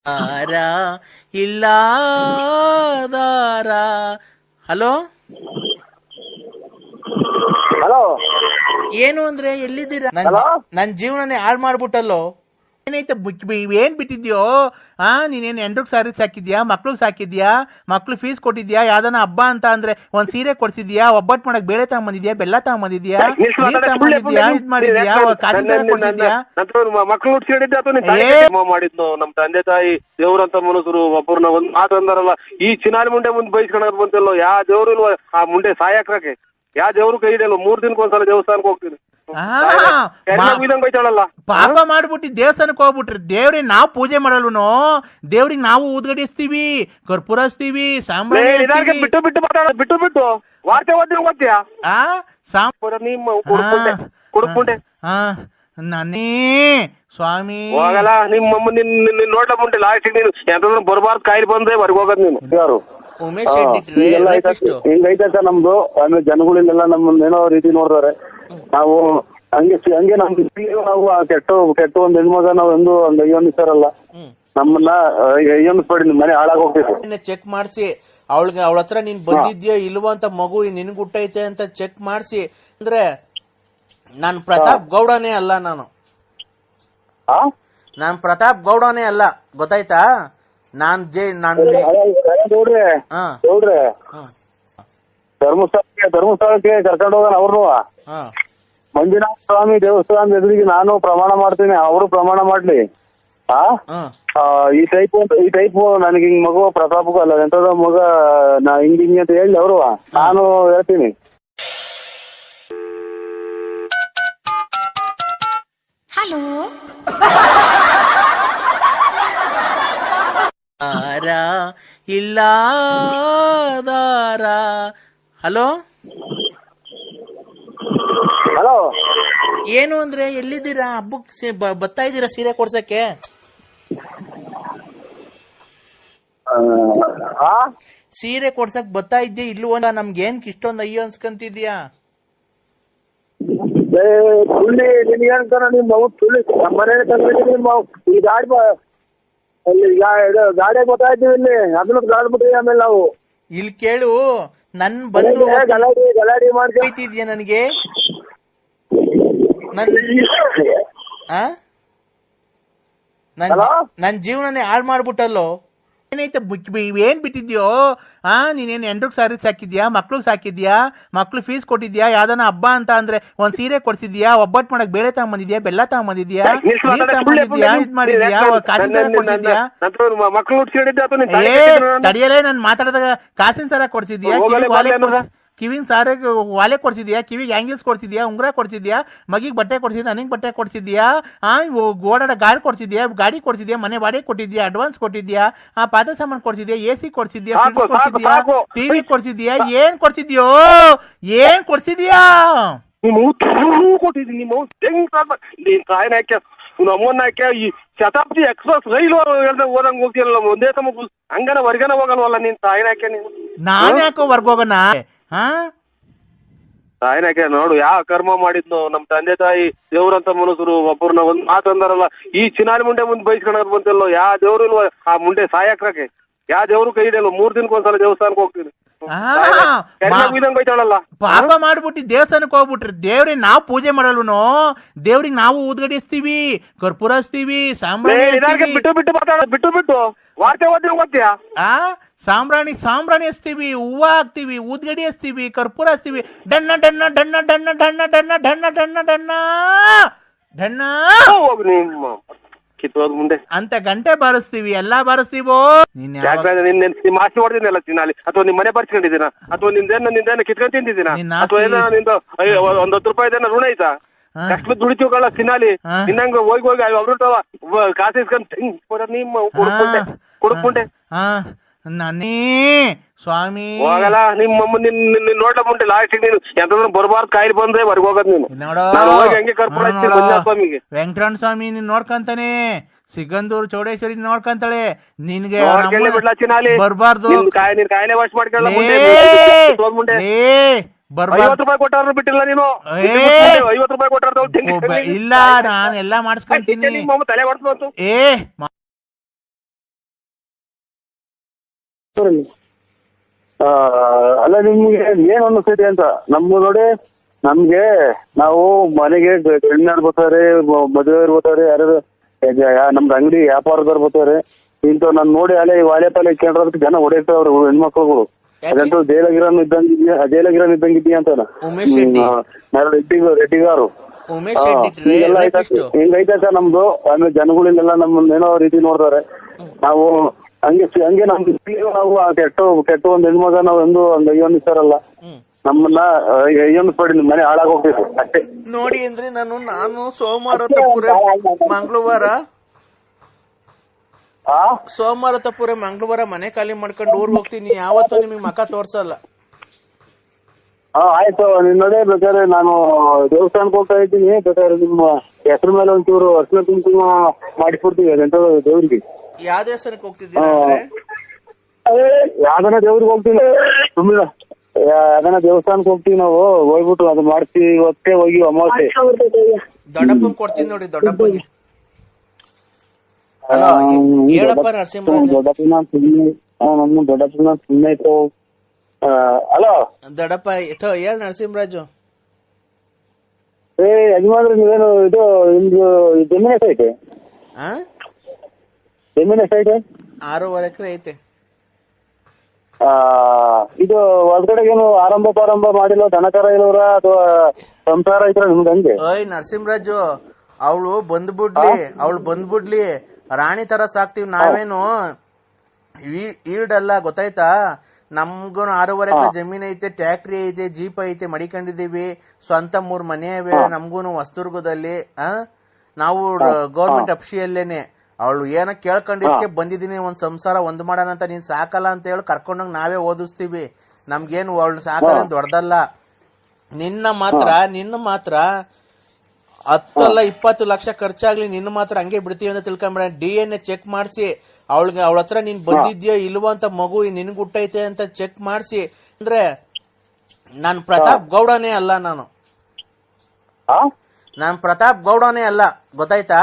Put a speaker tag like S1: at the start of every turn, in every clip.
S1: ಆರ ಇಲ್ಲ ದಾರ. ಹಲೋ
S2: ಹಲೋ,
S1: ಏನು ಅಂದ್ರೆ ಎಲ್ಲಿದ್ದೀರಾ?
S2: ಹಲೋ,
S1: ನನ್ ಜೀವನನೇ ಹಾಳು ಮಾಡ್ಬಿಟ್ಟಲ್ಲೋ. ಏನೈತೆ ಏನ್ ಬಿಟ್ಟಿದ್ಯೋ? ನೀನೇನ್ ಎಂಟ್ರಿಗೆ ಸಾರಿ ಸಾಕಿದ್ಯಾ? ಮಕ್ಳು ಸಾಕಿದ್ಯಾ? ಮಕ್ಳು ಫೀಸ್ ಕೊಟ್ಟಿದ್ಯಾ? ಯಾವ್ದಾನ ಹಬ್ಬ ಅಂತ ಅಂದ್ರೆ ಒಂದ್ ಸೀರೆ ಕೊಡ್ಸಿದ್ಯಾ? ಒಬ್ಬಟ್ಟು ಮಾಡಕ್ ಬೇಳೆ ತಗೊಂಬಂದಿದ್ಯಾ? ಬೆಲ್ಲ ತಗೊಂಬಂದಿದ್ಯಾ? ನೀರ್ ತಗೊಂಬಂದಿದ್ಯಾ? ಇದ್ ಮಾಡಿದ್ಯಾ? ಕಾಸಿನ ಸಾಲ ಕೊಡ್ಸಿದ್ಯಾ?
S2: ಮಕ್ಳು ಮಾಡಿದ್ನು ನಮ್ ತಂದೆ ತಾಯಿ ದೇವ್ರಂತ ಮನುಷ್ಯರು. ಒಬ್ಬರನ್ನ ಒಂದ್ ಮಾತು ಅಂದಾರಲ್ಲ, ಈ ಚಿನಾರಿ ಮುಂಡೆ ಮುಂದೆ ಬೈಸ್ಕೊಳಕ್ ಬಂತಿಲ್ಲೋ. ಯಾವ ದೇವ್ರು ಇಲ್ವ ಆ ಮುಂಡೆ ಸಾಯಕ್ರಕ್ಕೆ? ಯಾವ ದೇವ್ರು ಕೈ ಇದೆಯಲ್ಲ? 3 ದಿನಕ್ಕೊಂದ್ಸಲ ದೇವಸ್ಥಾನಕ್ಕೆ ಹೋಗ್ತೀನಿ.
S1: ಪಾಪ ಮಾಡ್ಬಿಟ್ಟು ದೇವಸ್ಥಾನಕ್ಕೆ ಹೋಗ್ಬಿಟ್ರಿ. ದೇವ್ರಿಗೆ ನಾವು ಪೂಜೆ ಮಾಡಲ್ವನೋ? ದೇವ್ರಿಗೆ ನಾವು ಊದ್ಗಡಿಸ್ತೀವಿ, ಕರ್ಪೂರ ಹಚ್ತೀವಿ, ಸಾಂಬ್ರಾಣಿ
S2: ಬಿಟ್ಟು ಬಿಟ್ಟು ಬಿಟ್ಟು ಬಿಟ್ಟು ವಾರ್ತೆ ಓದ್ತೀನಿ ಗೊತ್ತೀಯಾ? ಕುಡುಪುಂಡೆ
S1: ನನ್ನೇ ಸ್ವಾಮಿ
S2: ಹೋಗಲ್ಲ. ನಿಮ್ಮ ನೋಡ್ಲ ಮುಂಟೆ ಲಾಸ್ಟ್ ನೀನು ಎಂತ ಬರಬಾರ್ದು ಕಾಯಿಲೆ ಬಂದ್ರೆ ಹೊರಗೆ ಹೋಗೋದ್ ನೀನು. ಯಾರು
S1: ಉಮೇಶ್
S2: ಹಿಂಗೈತೆ ಸರ್ ನಮ್ದು. ಆಮೇಲೆ ಜನಗಳಿಗೆಲ್ಲ ನಮ್ಮನ್ನ ಏನೋ ರೀತಿ ನೋಡ್ತಾರೆ. ನಾವು ಹಂಗೆ ನಮ್ದು ನಾವು ಕೆಟ್ಟ ಒಂದ್ ಹೆಣ್ಮಗ ನಾವು ಒಂದು ಅಯ್ಯೋನಿಸ್ತಾರಲ್ಲ, ನಮ್ಮನ್ನ ಅಯ್ಯೋನಿಸ್ಬೇಡಿ, ಮನೆ ಹಾಳಾಗ್ ಹೋಗ್ತಿತ್ತು.
S1: ಚೆಕ್ ಮಾಡಿಸಿ ಅವಳ ಹತ್ರ ನೀನ್ ಬಂದಿದ್ಯೋ ಇಲ್ವೋ ಅಂತ, ಮಗು ನಿನ್ಗೆ ಹುಟ್ಟೈತೆ ಅಂತ ಚೆಕ್ ಮಾಡಿಸಿ. ಅಂದ್ರೆ ನಾನ್ ಪ್ರತಾಪ್ ಗೌಡನೇ ಅಲ್ಲ, ನಾನ್ ಪ್ರತಾಪ್ ಗೌಡನೇ ಅಲ್ಲ, ಗೊತ್ತಾಯ್ತಾ?
S2: ನೋಡ್ರಿ ಧರ್ಮಸ್ಥಳಕ್ಕೆ ಕರ್ಕೊಂಡು ಹೋಗೋಣ ಅವ್ರನ್ನು. ಮಂಜುನಾಥ ಸ್ವಾಮಿ ದೇವಸ್ಥಾನದ ಎದುರಿಗೆ ನಾನು ಪ್ರಮಾಣ ಮಾಡ್ತೀನಿ, ಅವರು ಪ್ರಮಾಣ ಮಾಡ್ಲಿ. ಈ ಟೈಪ್ ನನಗೆ ಹಿಂಗ್ ಮಗು ಪ್ರತಾಪಕ್ಕೂ ಅಲ್ಲ ಎಂತದ ಮಗ ನಾ ಹಿಂಗ್ ಅಂತ ಹೇಳಿ ಅವರು ನಾನು ಹೇಳ್ತೀನಿ.
S3: ಹಲೋ
S1: ಆರ ಇಲ್ಲ ದಾರ. ಹಲೋ
S2: ಹಲೋ,
S1: ಏನು ಅಂದ್ರೆ ಎಲ್ಲಿದ್ದೀರಾ? ಹಬ್ಬಕ್ಕೆ ಬರ್ತಾ ಇದ್ದೀರಾ ಸೀರೆ ಕೊಡ್ಸಕ್ಕೆ? ಸೀರೆ ಕೊಡ್ಸಕ್ ಬರ್ತಾ ಇದ್ದೆ ಇಲ್ವೋ? ನಮ್ಗೆ ಏನ್ ಇಷ್ಟೊಂದು ಅಯ್ಯೋ ಅನ್ಸ್ಕಂತಿದ್ಯಾ?
S2: ತುಳ್ಳಿ ನಿನ್ಗೇನ್ತಾನ ನಿಮ್ ಮಗು ತುಳ್ಳಿ ಮನೆ ಈ ಗಾಡಿ ಬರ್ತಾ ಇದ್ದೀವಿ ಇಲ್ಲಿ, ಅದನ್ನ ಗಾಡ್ಬಿಟ್ರಿ. ಆಮೇಲೆ ನಾವು
S1: ಇಲ್ಲಿ ಕೇಳು, ನನ್ ಬಂದು
S2: ಗಲಾಡಿ
S1: ಮಾಡ್ತಿದ್ಯಾ ನನಗೆ? ನನ್ ಜೀವನನೇ ಹಾಳು ಮಾಡ್ಬಿಟ್ಟಲ್ಲೋ. ಏನೈತೆ ಏನ್ ಬಿಟ್ಟಿದ್ಯೋ? ನೀನೇನ್ ಎಂಟ್ರಿಗೆ ಸಾರಿ ಸಾಕಿದ್ಯಾ? ಮಕ್ಳು ಸಾಕಿದ್ಯಾ? ಮಕ್ಳು ಫೀಸ್ ಕೊಟ್ಟಿದ್ಯಾ? ಯಾವ್ದಾನ ಹಬ್ಬ ಅಂತ ಅಂದ್ರೆ ಒಂದ್ ಸೀರೆ ಕೊಡ್ಸಿದ್ಯಾ? ಒಬ್ಬಟ್ಟು ಮಾಡಕ್ ಬೇಳೆ ತಗೊಂಬಂದಿದ್ಯಾ? ಬೆಲ್ಲ ತಗೊಂಬಂದಿದ್ಯಾ? ನೀರ್ ತಗೊಂಬಂದಿದ್ಯಾ? ಇದ್ ಮಾಡಿದ್ಯಾ? ಕಾಸಿನ ಸಾಲ ಕೊಡ್ಸಿದ್ಯಾ? ತಡಿಯಲೇ ನನ್ ಮಾತಾಡಿದಾಗ ಕಾಸಿನ ಸಾಲ ಕೊಡ್ಸಿದ್ಯಾ? ಕಿವಿಗ್ ಸಾರ ವಾಲೆ ಕೊಡ್ಸಿದ್ಯಾ? ಕಿವಿಗೆ ಆಂಗಿಲ್ಸ್ ಕೊಡ್ಸಿದ್ಯಾ? ಉಂಗ್ರ ಕೊಡ್ಸಿದ್ಯಾ? ಮಗಿಗ್ ಬಟ್ಟೆ ಕೊಡ್ಸಿದ್ಯಾ? ನನಗ್ ಬಟ್ಟೆ ಕೊಡ್ಸಿದ್ಯಾ? ಓಡಾಡ ಗಾಡಿ ಕೊಡ್ಸಿದ್ಯಾ? ಮನೆ ಬಾಡಿಗೆ ಕೊಟ್ಟಿದ್ಯಾ? ಅಡ್ವಾನ್ಸ್ ಕೊಟ್ಟಿದ್ಯಾ? ಪಾದ ಸಾಮಾನು ಕೊಡ್ಸಿದ್ಯಾ? AC ಕೊಡ್ಸಿದ್ಯಾ? ಟಿವಿ ಕೊಡ್ಸಿದ್ಯಾ? ಏನ್ ಕೊಡ್ಸಿದ್ಯೋ?
S2: ಅಮ್ಮನ್ನ ಹಾಕ್ಯ ಈ ಶತಾಬ್ದಿ ಎಕ್ಸ್ಪ್ರೆಸ್ ರೈಲು ಓದಂಗ್ ಹೋಗ್ತಿಯಲ್ಲ, ಒಂದೇ ಸಮ ಹಂಗನ ಹೊರ್ಗನ ಹೋಗಲ್ವಲ್ಲ ನೀನ್? ತಾಯಿನ ಹಾಕ್ಯ ನೀನು.
S1: ನಾನ್ ಯಾಕೋ ಹೊರ್ಗೋಗಣ?
S2: ತಾಯಿನ ಹಾಕ್ಯ ನೋಡು ಯಾವ ಕರ್ಮ ಮಾಡಿದ್ನು ನಮ್ ತಂದೆ ತಾಯಿ ದೇವ್ರಂತ ಮನುಷ್ಯರು. ಒಬ್ಬರನ್ನ ಒಂದ್ ಮಾತು ಅಂದಾರಲ್ಲ, ಈ ಚಿನಾರಿ ಮುಂಡೆ ಮುಂದೆ ಬೈಸ್ಕೊಳಕ್ ಬಂತಿಲ್ಲೋ. ಯಾವ ದೇವ್ರು ಇಲ್ವ ಆ ಮುಂಡೆ ಸಾಯಕ್ರಕ್ಕೆ? ಯಾವ ದೇವ್ರು ಕೈ ಇದೆಯಲ್ಲ? 3 ದಿನಕ್ಕೊಂದ್ಸಲ ದೇವಸ್ಥಾನಕ್ಕೆ ಹೋಗ್ತೀನಿ.
S1: ಪಾಪ ಮಾಡ್ಬಿಟ್ಟು ದೇವಸ್ಥಾನಕ್ಕೆ ಹೋಗ್ಬಿಟ್ರಿ. ದೇವ್ರಿಗೆ ನಾವು ಪೂಜೆ ಮಾಡಲ್ವನೋ? ದೇವ್ರಿಗೆ ನಾವು ಊದ್ಗಡಿಸ್ತೀವಿ, ಕರ್ಪೂರ ಹಚ್ತೀವಿ, ಸಾಂಬ್ರಾಣಿ
S2: ಬಿಟ್ಟು ಬಿಟ್ಟು ವಾರ್ತೆ ಓದ್ತೀನಿ ಗೊತ್ತೀಯಾ?
S1: ಸಾಂಬ್ರಾಣಿ ಹಚ್ತೀವಿ, ಹೂವ ಹಾಕ್ತಿವಿ, ಊದ್ಗಡಿ ಹಚ್ತೀವಿ, ಕರ್ಪೂರ ಹಚ್ತೀವಿ. ಡಣ್ಣ ಡಣ್ಣ ಡಣ್ಣ ಡಣ್ಣ ಡಣ್ಣ ಡಣ್ಣ ಡಣ್ಣ ಡಣ್ಣ ಡಣ್ಣ ಡಣ್ಣ
S2: ಕಿತ್ತೋದ್ ಮುಂದೆ
S1: ಅಂತ ಗಂಟೆ ಬಾರಿಸ್ತೀವಿ, ಎಲ್ಲಾ ಬಾರಿಸ್ತೀವೋ.
S2: ಮಾಸಿ ಹೊಡೆದಿನಲ್ಲ ಚಿನಾಲಿ, ಅಥವಾ ನಿಮ್ ಮನೆ ಬರ್ಸ್ಕೊಂಡಿದ್ದೀನ, ಅಥವಾ ನಿಂದೇನ ಕಿತ್ಕೊಂಡ್ ತಿಂದಿದ್ದೀನ, ಅಥವಾ ಏನೋ ನಿಂದು ಒಂದ್ 10 ರೂಪಾಯಿದೇನ ಋಣ ಐತಾ? ಕಷ್ಟ ದುಡಿತೀವಲ್ಲ ಚಿನಾಲಿ, ನಿನ್ನಂಗ ಹೋಗಿ ಅವ್ರು ಕಾಸು ಇಸ್ಕೊಂಡ್ ನಿಮ್ಮ ಕುಡುಪುಂಡೆ
S1: ನನ್ನೇ ಸ್ವಾಮಿ
S2: ಹೋಗಲ್ಲ. ನಿಮ್ಮ ನೋಡ್ಲ ಮುಂಟೆ ಲಾಸ್ಟ್ ನೀನು ಎಂತ ಬರಬಾರ್ದು ಕಾಯಿಲೆ ಬಂದ್ರೆ ಹೊರಗೆ ಹೋಗೋದ್ ನೀನು. ಹಂಗೆ ಸ್ವಾಮಿಗೆ
S1: ವೆಂಕಟರಮಣ ಸ್ವಾಮಿ ನೀನ್ ನೋಡ್ಕಂತಾನೆ, ಸಿಗಂದೂರು ಚೌಡೇಶ್ವರಿ ನೋಡ್ಕಂತಾಳೆ. ನಿನ್ಗೆ ಬರ್ಬಾರ್ದು,
S2: ಕಾಯಿಲೆ ವಾಶ್ ಮಾಡ್ಕೊಳ್ಳ.
S1: 50
S2: ರೂಪಾಯಿ ಕೊಟ್ಟಾರು ಬಿಟ್ಟಿಲ್ಲ ನೀನು. 50 ರೂಪಾಯಿ ಕೊಟ್ಟಾರ
S1: ಇಲ್ಲ, ನಾನ್ ಎಲ್ಲಾ ಮಾಡಿಸ್ಕೊಂತೀನಿ.
S2: ತಲೆ ಹೊಡ್ತು.
S3: ಅಲ್ಲ ನಿಮ್ಗೆ ಏನ್ ಅನ್ನಿಸ್ತೈತಿ ಅಂತ ನಮ್ಗೆ ನೋಡಿ, ನಮ್ಗೆ ನಾವು ಮನೆಗೆ ಗಣ್ಯರು ಬರ್ತಾರೆ, ಮದುವೆಯವ್ರು ಬರ್ತಾರೆ, ಯಾರು ನಮ್ದು ಅಂಗಡಿ ವ್ಯಾಪಾರದವ್ರು ಬರ್ತಾರೆ. ಇಂಥವ್ ನಾನ್ ನೋಡಿ ಅಲ್ಲೇ ವಾಲೆ ಪಾಲೆ ಇಟ್ಕೊಂಡ್ರೆ ಜನ ಹೊಡೆಯುತ್ತವ್ರು ಹೆಣ್ಮಕ್ಳುಗಳು. ಅದಂತೂ ಜೈಲಗಿರನ್ ಇದ್ದಂಗಿದ್ದೀಯ ಅಂತ ರೆಡ್ಡಿಗಾರು ಹಿಂಗೈತೆ ಸರ್ ನಮ್ದು. ಆಮೇಲೆ ಜನಗಳಿಗೆಲ್ಲ ನಮ್ಮನ್ನ ಏನೋ ರೀತಿ ನೋಡ್ತಾರೆ. ನಾವು ಹಂಗೆ ನಮ್ದು ನಾವು ಕೆಟ್ಟ ಒಂದ್ ಹೆಣ್ಮಗ ನಾವು ಎಂದು ಒಂದ್ ಅಯ್ಯೋನಿಸ್ತಾರಲ್ಲ ನಮ್ಮನ್ನ ಅಯ್ಯೋನಿಸ್ಬೇಡಿ, ನಿಮ್ ಮನೆ ಹಾಳಾಗ್ ಹೋಗ್ತಿತ್ತು ಅಷ್ಟೇ.
S1: ನೋಡಿ ಅಂದ್ರೆ ನಾನು ಸೋಮವಾರ ತಪ್ಪುರೆ ಮಂಗಳವಾರ ಮನೆ ಖಾಲಿ ಮಾಡ್ಕೊಂಡು ಊರ್ ಹೋಗ್ತೀನಿ. ಯಾವತ್ತೂ ನಿಮಗ್ ಮಕ ತೋರ್ಸಲ್ಲ.
S3: ಆಯ್ತು, ನಿನ್ ನೋಡೇ ಬೇಕಾದ್ರೆ ನಾನು ದೇವಸ್ಥಾನಕ್ಕೆ ಹೋಗ್ತಾ ಇದ್ದೀನಿ. ಬೇಕಾದ್ರೆ ನಿಮ್ಮ ಹೆಸರು ಮೇಲೆ ಒಂಚೂರು ಅರ್ಶನ ಕುಂಕುಮ ಮಾಡಿಸ್ಬಿಡ್ತೀವಿ ಅದಂತ ದೇವ್ರಿಗೆ.
S1: ಯಾವ ದೇವಸ್ಥಾನಕ್ಕೆ ಹೋಗ್ತಿದ್ದೀರಾ?
S3: ಯಾವ್ದನ ದೇವ್ರಿಗೆ ಹೋಗ್ತೀನಿ, ಸುಮ್ಮನೆ ಯಾವ್ದನ ದೇವಸ್ಥಾನಕ್ಕೆ ಹೋಗ್ತೀವಿ ನಾವು. ಹೋಗ್ಬಿಟ್ಟು ಅದು ಮಾಡ್ತೀವಿ. ಇವತ್ತೇ ಹೋಗಿ ಅಮಾವಾಸ್ಯೆ
S1: ದೊಡ್ಡಪ್ಪನ್ ಕೊಡ್ತೀನಿ ನೋಡಿ. ದೊಡ್ಡಪ್ಪನಿಗೆ ಹೇಳಪ್ಪ ನರಸಿಂಹರಾಜ್.
S3: ದೊಡ್ಡಪ್ಪನ ಸುಮ್ಮನೆ ಇತ್ತು. ಹಲೋ
S1: ದೊಡ್ಡಪ್ಪ ಹೇಳ್ ನರಸಿಂಹರಾಜು.
S3: ಯಜಮಾನ್ರಿ ನೀವೇನು ಇದು ನಿಮ್ದು ಜಮೀನ್ ಎಷ್ಟೈತೆ? ಜಮೀನ್ ಎಷ್ಟೈತೆ?
S1: 6.5 ಎಕರೆ ಐತೆ.
S3: ಇದು ಹೊರಗಡೆಗೇನು ಆರಂಭ ಮಾಡಿಲ್ಲ? ದನಕರ ಇಲ್ಲವ್ರ ಅಥವಾ ಸಂಸಾರ ಐತ್ರ ನಿಮ್ಗೆ? ಹಂಗೆ
S1: ನರಸಿಂಹರಾಜು, ಅವಳು ಬಂದ್ಬಿಡ್ಲಿ ರಾಣಿ ತರ ಸಾಕ್ತಿವಿ. ನಾವೇನು ಈಡಲ್ಲ, ಗೊತ್ತಾಯ್ತಾ? ನಮ್ಗೂ 6.5 ಎಕರೆ ಜಮೀನ್ ಐತೆ, ಟ್ಯಾಕ್ಟ್ರಿ ಐತೆ, ಜೀಪ್ ಐತೆ, ಮಡಿಕೊಂಡಿದೀವಿ. ಸ್ವಂತ 3 ಮನೆ ಇವೆ ನಮ್ಗೂನು ಹೊಸದುರ್ಗದಲ್ಲಿ. ನಾವು ಗೌರ್ಮೆಂಟ್ ಅಫ್ಸಿಯಲ್ಲೇನೆ. ಅವಳು ಏನೋ ಕೇಳ್ಕೊಂಡಿದ್ಕೆ ಬಂದಿದ್ದೀನಿ, ಒಂದ್ ಸಂಸಾರ ಒಂದ್ ಮಾಡೋಣ ಅಂತ. ನೀನ್ ಸಾಕಲ್ಲ ಅಂತ ಹೇಳಿ ಕರ್ಕೊಂಡೋಗಿ ನಾವೇ ಓದಿಸ್ತೀವಿ. ನಮ್ಗೇನು ಅವಳು ಸಾಕಲ್ಲ ದೊಡ್ಡದಲ್ಲ. ನಿನ್ನ ಮಾತ್ರ 10 ಅಲ್ಲ 20 ಲಕ್ಷ ಖರ್ಚಾಗ್ಲಿ, ನಿನ್ನ ಮಾತ್ರ ಹಂಗೆ ಬಿಡ್ತೀವಿ ಅಂತ ತಿಳ್ಕೊಂಬೇಡ. DNA ಚೆಕ್ ಮಾಡಿಸಿ ಅವಳ ಹತ್ರ ನೀನ್ ಬಂದಿದ್ಯೋ ಇಲ್ವೋ ಅಂತ, ಮಗು ನಿನ್ಗೆ ಹುಟ್ಟೈತೆ ಅಂತ ಚೆಕ್ ಮಾಡಿಸಿ. ಅಂದ್ರೆ ನಾನ್ ಪ್ರತಾಪ್ ಗೌಡನೇ ಅಲ್ಲ, ನಾನ್ ಪ್ರತಾಪ್ ಗೌಡನೇ ಅಲ್ಲ, ಗೊತ್ತಾಯ್ತಾ?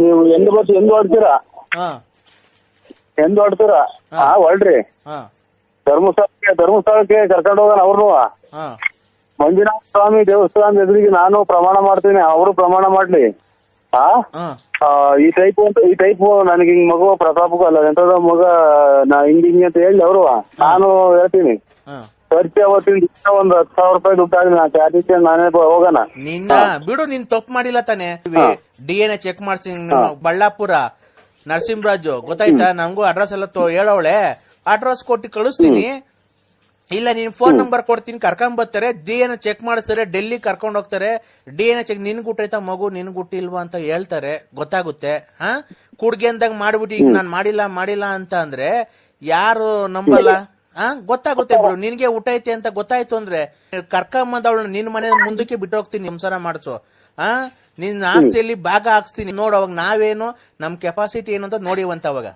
S3: ನೀವು ಎಂದು ಹೊಡ್ತೀರಾ ಹೊಳ್ರಿ. ಧರ್ಮಸ್ಥಳಕ್ಕೆ ಕರ್ಕೊಂಡು ಹೋಗೋಣ ಅವ್ರನ್ನು. ಮಂಜುನಾಥ ಸ್ವಾಮಿ ದೇವಸ್ಥಾನದ ಎದುರಿಗೆ ನಾನು ಪ್ರಮಾಣ ಮಾಡ್ತೀನಿ, ಅವರು ಪ್ರಮಾಣ ಮಾಡ್ಲಿ. ಈ ಟೈಪ್ ನನಗೆ ಹಿಂಗ್ ಮಗು ಪ್ರತಾಪಕ್ಕೂ ಅಲ್ಲ ಎಂತದ ಮಗ ಹಿಂಗ್ ಅಂತ ಹೇಳಿ ಅವರು ನಾನು ಹೇಳ್ತೀನಿ. ಖರ್ಚು ಅವತ್ತಿನ ಒಂದ್ 10,000 ರೂಪಾಯಿ ದುಡ್ಡಾಗಿ ನಾನೇ ಹೋಗೋಣ.
S1: ನಿನ್ನ ಬಿಡು, ನೀನ್ ತಪ್ಪು ಮಾಡಿಲ್ಲ ತಾನೆ. DNA ಚೆಕ್ ಮಾಡ್ಸಿ ಬಳ್ಳಾಪುರ ನರಸಿಂಹರಾಜು, ಗೊತ್ತಾಯ್ತಾ? ನಮಗೂ ಅಡ್ರೆಸ್ ಎಲ್ಲ ಹೇಳವಳೆ. ಅಡ್ರೆಸ್ ಕೊಟ್ಟು ಕಳಿಸ್ತೀನಿ. ಇಲ್ಲ ನೀನ್ ಫೋನ್ ನಂಬರ್ ಕೊಡ್ತೀನಿ, ಕರ್ಕೊಂಡ್ ಬರ್ತಾರೆ. DNA ಚೆಕ್ ಮಾಡಿಸ್ತಾರೆ, ಡೆಲ್ಲಿ ಕರ್ಕೊಂಡ್ ಹೋಗ್ತಾರೆ. DNA ಚೆಕ್ ನಿನ್ಗೆ ಹುಟ್ಟೈತಾ ಮಗು, ನಿನ್ಗೆ ಹುಟ್ಟಿಲ್ವಾ ಅಂತ ಹೇಳ್ತಾರೆ, ಗೊತ್ತಾಗುತ್ತೆ. ಕುಡ್ಗೆಂದಾಗ ಮಾಡ್ಬಿಟ್ಟು ಈಗ ನಾನ್ ಮಾಡಿಲ್ಲ ಅಂತ ಅಂದ್ರೆ ಯಾರು ನಂಬಲ್ಲ. ಗೊತ್ತಾಗುತ್ತೆ ಬಿಡು. ನಿನ್ಗೆ ಊಟೈತೆ ಅಂತ ಗೊತ್ತಾಯ್ತು ಅಂದ್ರೆ ಕರ್ಕೊಂಬಂದವಳು ನಿನ್ ಮನೆ ಮುಂದಕ್ಕೆ ಬಿಟ್ಟು ಹೋಗ್ತೀನಿ, ಸಂಸಾರ ಮಾಡಿಸು. ನಿನ್ ಆಸ್ತಿಯಲ್ಲಿ ಭಾಗ ಹಾಕ್ಸ್ತೀನಿ ನೋಡು. ಅವಾಗ ನಾವೇನು ನಮ್ ಕೆಪಾಸಿಟಿ ಏನು ಅಂತ ನೋಡಿವಂತ. ಅವಾಗ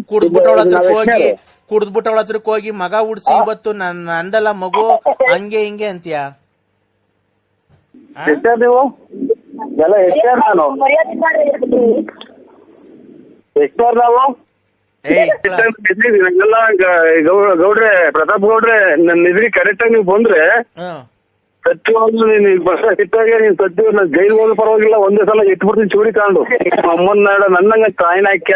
S1: ಕುಡ್ದ್ಬಿಟ್ಟವಳ ಹತ್ರಕ್ಕೆ ಹೋಗಿ ಮಗ ಉಡ್ಸಿ ಇವತ್ತು ನಂದಲ್ಲ ಮಗು ಹಂಗೆ ಹಿಂಗೆ ಅಂತೀಯ.
S3: ಗೌಡ್ರೆ, ಪ್ರತಾಪ್ ಗೌಡ್ರೆ, ನನ್ನ ಎದುರಿಗೆ ಕರೆಕ್ಟ್ ಆಗಿ ನೀವು ಬಂದ್ರೆ ಸತ್ಯವಾಗ್ಲೂ ನೀನ್ ಸಿಟ್ಟಾಗೆ ನೀನ್ ಸತ್ಯ ಜೈಲ್ ಹೋದ ಪರವಾಗಿಲ್ಲ, ಒಂದೇ ಸಲ ಇಟ್ಬಿಡ್ತೀನಿ ಚೂಡಿ ತಗೊಂಡು. ಅಮ್ಮನ ನನ್ನಂಗ ಕಾಯಿನ ಹಾಕ್ಯ